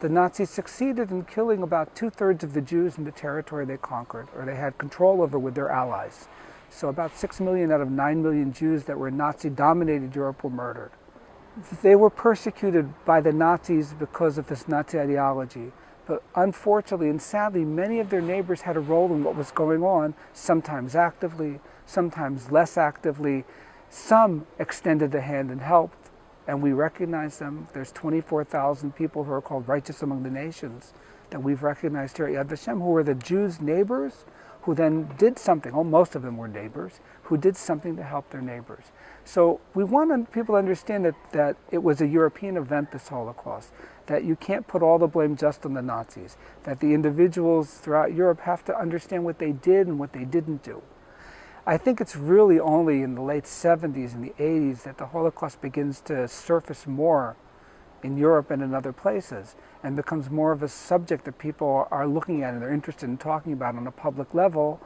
the Nazis succeeded in killing about 2/3 of the Jews in the territory they conquered, or they had control over with their allies. So about 6 million out of 9 million Jews that were in Nazi-dominated Europe were murdered. They were persecuted by the Nazis because of this Nazi ideology. But unfortunately and sadly, many of their neighbors had a role in what was going on, sometimes actively, sometimes less actively. Some extended a hand and helped, and we recognize them. There's 24,000 people who are called righteous among the nations that we've recognized here at Yad Vashem, who were the Jews' neighbors, who then did something, most of them were neighbors, who did something to help their neighbors. So we want people to understand that it was a European event, this Holocaust, that you can't put all the blame just on the Nazis, that the individuals throughout Europe have to understand what they did and what they didn't do. I think it's really only in the late 70s and the 80s that the Holocaust begins to surface more in Europe and in other places, and becomes more of a subject that people are looking at and they're interested in talking about on a public level,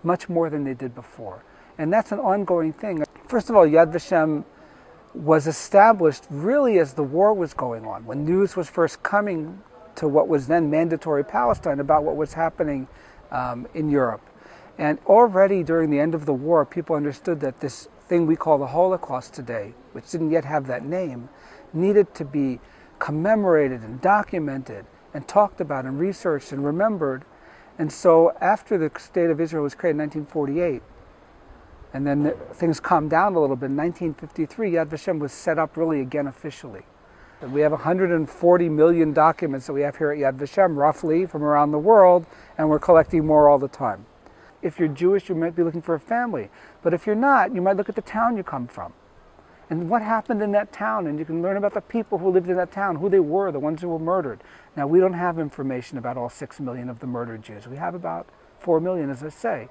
much more than they did before. And that's an ongoing thing. First of all, Yad Vashem was established really as the war was going on, when news was first coming to what was then mandatory Palestine about what was happening in Europe. And already during the end of the war, people understood that this thing we call the Holocaust today, which didn't yet have that name, needed to be commemorated and documented and talked about and researched and remembered. And so after the State of Israel was created in 1948, and then things calmed down a little bit, in 1953, Yad Vashem was set up really again officially. And we have 140 million documents that we have here at Yad Vashem, roughly, from around the world, and we're collecting more all the time. If you're Jewish, you might be looking for a family. But if you're not, you might look at the town you come from. And what happened in that town, and you can learn about the people who lived in that town, who they were, the ones who were murdered. Now, we don't have information about all 6 million of the murdered Jews. We have about 4 million, as I say.